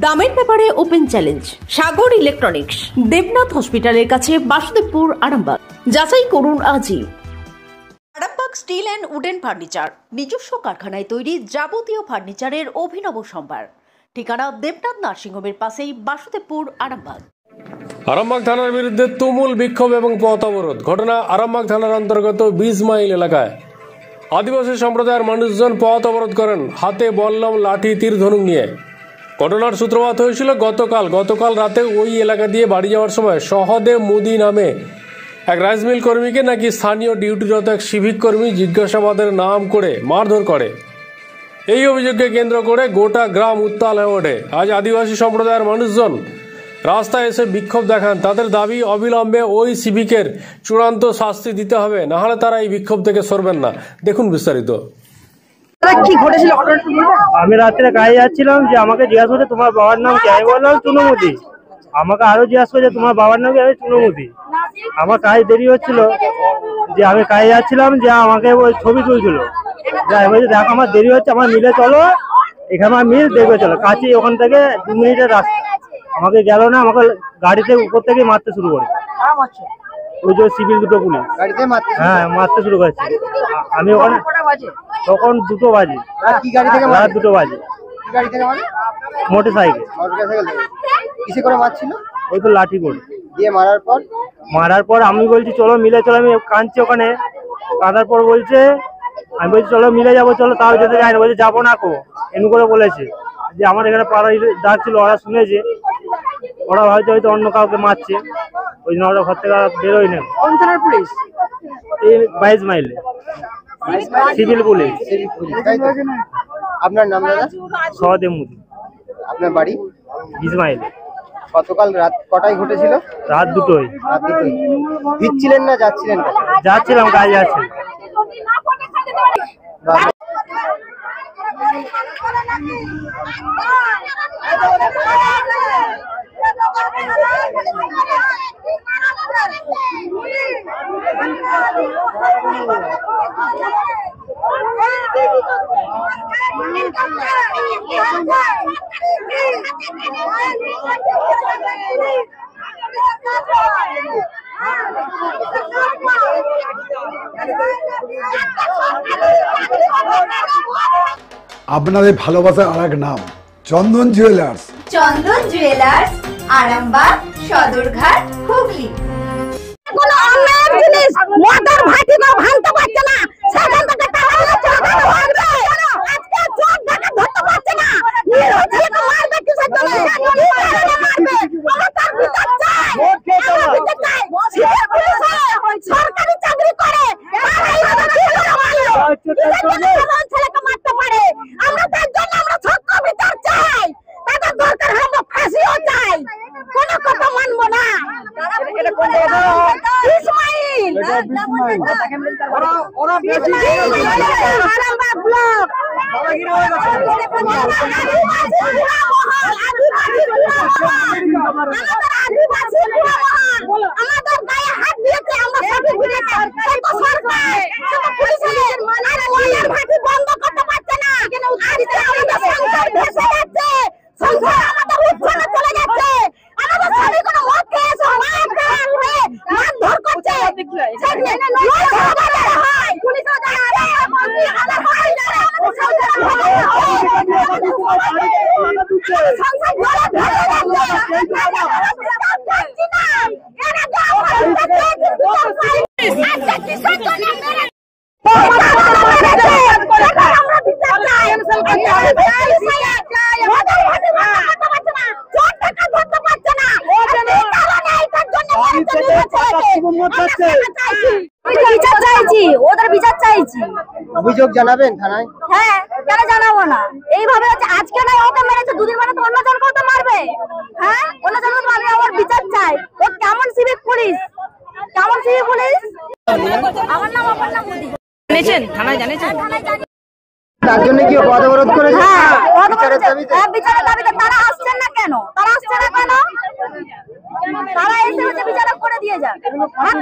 দামের ব্যাপারে open challenge সাগর electronics, Debnath হসপিটালের কাছে, বাসুদেবপুর, আরামবাগ। যাচাই করুন আজই। Arambagh steel and wooden furniture, নিজস্ব কারখানায় তৈরি যাবতীয় ফার্নিচারের অভিনব সম্ভার। ঠিকানা দেবনাথ নার্সিংহোমের পাশেই, বাসুদেবপুর, আরামবাগ। আরামবাগ থানার বিরুদ্ধে তুমুল বিক্ষোভ এবং পথ অবরোধ। ঘটনা আরামবাগ থানার অন্তর্গত 20 মাইল এলাকায়। আদিবাসী সম্প্রদায়ের মানুষজন পথ অবরোধ করেন, হাতে বল্লম, লাঠি, তীর ধনুক নিয়ে। ঘটনার সূত্রপাত হয়েছিল গতকাল রাতে ওই এলাকা দিয়ে বাড়ি যাওয়ার সময় সহদেব মুদি নামে এক রাইস মিল কর্মীকে নাকি স্থানীয় ডিউটিরত এক সিভিক কর্মী জিজ্ঞাসাবাদের নাম করে মারধর করে। এই অভিযোগকে কেন্দ্র করে গোটা গ্রাম উত্তাল হয়ে ওঠে। আজ আদিবাসী সম্প্রদায়ের মানুষজন রাস্তায় এসে বিক্ষোভ দেখান। তাদের দাবি, অবিলম্বে ওই সিভিকের চূড়ান্ত শাস্তি দিতে হবে, নাহলে তারা এই বিক্ষোভ থেকে সরবেন না। দেখুন বিস্তারিত। কি ঘটেছিল? আমি রাত্রে কাজে যাচ্ছিলাম, যে আমাকে জিজ্ঞাসা করছে তোমার বাবার নাম কি, আমি বললাম চুনুমুদি। আমাকে আরো জিজ্ঞাসা করছে তোমার বাবার নাম কি, আমি চুনুমুদি। আমার কাজ দেরি হচ্ছিল, যে আমি কাজে যাচ্ছিলাম, যে আমাকে ওই ছবি তুলছিল, যাই বলছে দেখ আমার দেরি হচ্ছে, আমার মিলে চলো, এখানে আমার মিল দেখবে চলো, কাছে ওখান থেকে 2 মিনিটের রাস্তা। আমাকে গেল না, আমাকে গাড়িতে উপর থেকে মারতে শুরু করে। ওই যে সিভিল দুটো পুলিশ হ্যাঁ মারতে শুরু করেছে। আমি ওখানে তখন 2টো বাজে। কি গাড়ি থেকে? রাত 2টো বাজে। কি গাড়ি থেকে মানে? মোটরসাইকেল। কিসে করে মারছিল? ওই তো লাঠি করে। দিয়ে মারার পর আমি বলছি চলো মিলে চলো, আমি কাঁদছি ওখানে। কাঁদার পর বলছে, আমি বলছি চলো মিলে যাবো, চলো, তাও যেতে যাই না, বলছে যাবো না কো, এমনি করে বলেছে। যে আমার এখানে পাড়ায় ডাকছিল, ওরা শুনেছে, ওরা হয়তো অন্য কাউকে মারছে, ওই জন্য ওরা ঘর থেকে বেরোয় না। কোন থানার পুলিশ? এই 22 মাইলে সিভিল পুলিশ। আপনার নাম দাদা? সহদেব মুদি। আপনার বাড়ি? 20 মাইলে। গতকাল রাত কটায় ঘটেছিল? রাত 2টোয়। ফিরছিলেন না যাচ্ছিলেন? যাচ্ছিলাম, কাজে যাচ্ছিলাম। আপনাদের ভালোবাসার আর এক নাম চন্দন জুয়েলার্স। চন্দন জুয়েলার্স, আরামবাগ, সদরঘাট, হুগলি। কোনো অন্যায় জিনিস মোটর ভাটিটা ভাঙতে পারছে না, সেখান থেকে টাকা চোরানো ভাঙবে। আজকে চোর টাকা ধরতে পারছে না, নিরুদ্দেশে মারবে কিসের জন্য? মারবে, আমরা তার বিচার চাই। বিচার চাই, সরকারি চাকরি করে ছেলেকে মারতে পারে। আমরা তার জন্য আমরা সত্য বিচার চাই, তাদের দরকার আমরা ফাঁসিও চাই, কোনো কথা মানবো না। ইসমাইল আরামবাগ ব্লক আমাদের গায়ে হাত দিয়েছে, আমরা সঠিক বন্ধ করতে পারছে না। সংসার ভেসে যাচ্ছে, সংসার আমাদের উচ্ছনে চলে যাচ্ছে। আমাদের স্বামী কোনো মদ খেয়েছে, মারধর করছে। ওদের বিচার চাইছি। অভিযোগ জানাবেন থানায়? হ্যাঁ, কেন জানাবো না? এইভাবে হচ্ছে, আজকে নয় ওকে মেরেছে, 2 দিন মানে তো অন্য জনকেও তো মারবে। হ্যাঁ, অন্য জনকে মারবে, আমার বিচার চাই। ও কেমন সিভিক পুলিশ, কেমন সিভিক পুলিশ? আমার নাম অপর্ণা মুদি। জানেছেন থানায়? জানেছেন তার জন্য কি পথ অবরোধ করেছে? হ্যাঁ, বিচারের দাবিতে। তারা আসছেন না কেন? তারা এসে হচ্ছে বিচার করে দিয়ে যাক, হাত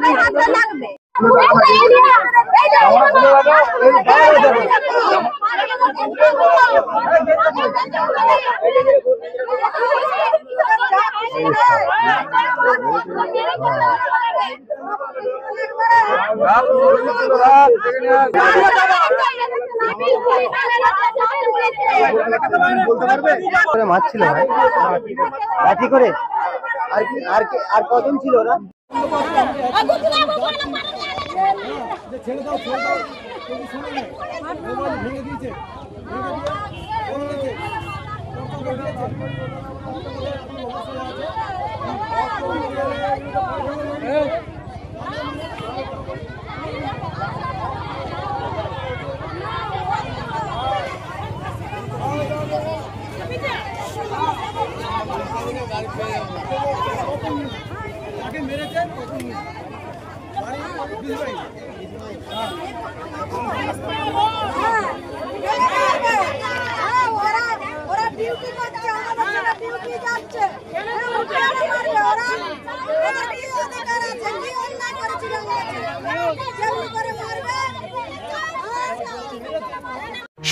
লাগবে। অবস্থা। মারছিল ভাই লাঠি করে। আর কজন ছিল ওরা?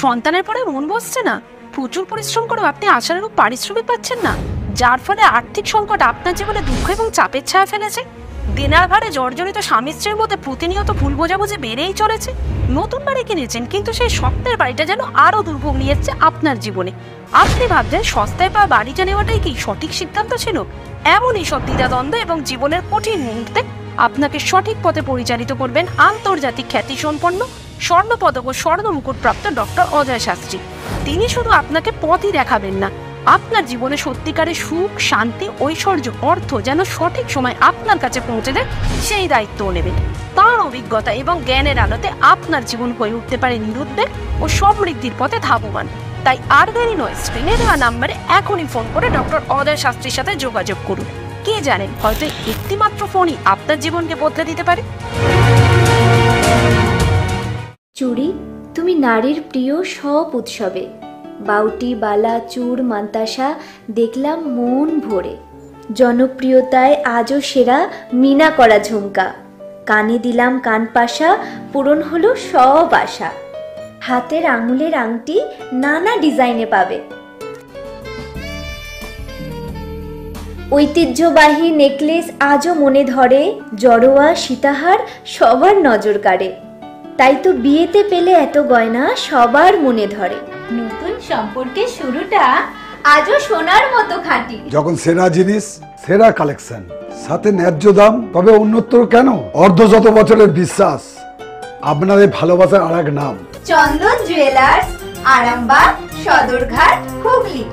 সন্তানের পরে মন বসছে না, প্রচুর পরিশ্রম করেও আপনি আশানুরূপ পারিশ্রমিক পাচ্ছেন না, যার ফলে আর্থিক সংকট আপনার জীবনে দুঃখ এবং চাপের ছায়া ফেলেছে। দেনার ভারে জর্জরিত স্বামী স্ত্রীর মধ্যে প্রতিনিয়ত ভুল বোঝাবুঝি বেড়েই চলেছে। নতুন বাড়ি কিনেছেন, কিন্তু সেই স্বপ্নের বাড়িটা যেন আরো দুর্ভোগ নিয়ে এসছে আপনার জীবনে। আপনি ভাবছেন সস্তায় পাওয়া বাড়িটা নেওয়াটাই কি সঠিক সিদ্ধান্ত ছিল? এমনই সব দ্বিধাদ্বন্দ্ব এবং জীবনের কঠিন মুহূর্তে আপনাকে সঠিক পথে পরিচালিত করবেন আন্তর্জাতিক খ্যাতিসম্পন্ন স্বর্ণপদক ও স্বর্ণ মুকুটপ্রাপ্ত ডক্টর অজয় শাস্ত্রী। তিনি শুধু আপনাকে পথই দেখাবেন না, আপনার জীবনে সত্যিকারের সুখ, শান্তি, ঐশ্বর্য, অর্থ যেন সঠিক সময় আপনার কাছে পৌঁছে দেয় সেই দায়িত্বও নেবেন। তার অভিজ্ঞতা এবং জ্ঞানের আলোতে আপনার জীবন হয়ে উঠতে পারে নিরুদ্বেগ ও সমৃদ্ধির পথে ধাবমান। তাই আর দেরি নয়, স্ক্রিনে দেওয়া নাম্বারে এখনই ফোন করে ডক্টর অজয় শাস্ত্রীর সাথে যোগাযোগ করুন। কে জানেন, হয়তো একটি মাত্র ফোনই আপনার জীবনকে বদলে দিতে পারে। চুড়ি, তুমি নারীর প্রিয় সব উৎসবে। বাউটি, বালা, চূড়, মান্তাসা দেখলাম মন ভরে। জনপ্রিয়তায় আজও সেরা মিনা করা ঝুমকা। কানে দিলাম কানপাশা, পূরণ হলো সব আশা। হাতের আঙুলের আংটি নানা ডিজাইনে পাবে। ঐতিহ্যবাহী নেকলেস আজও মনে ধরে। জড়োয়া, সীতাহার সবার নজর কাড়ে। তাই তো বিয়েতে পেলে এত গয়না সবার মনে ধরে। নতুন সম্পর্কের শুরুটা আজও সোনার মতো খাঁটি। যখন সেরা জিনিস, সেরা কালেকশন, সাথে ন্যায্য দাম, তবে উন্নতর কেন? অর্ধশত বছরের বিশ্বাস, আপনাদের ভালোবাসার আর এক নাম চন্দন জুয়েলার্স, আরামবাগ, সদরঘাট, হুগলি।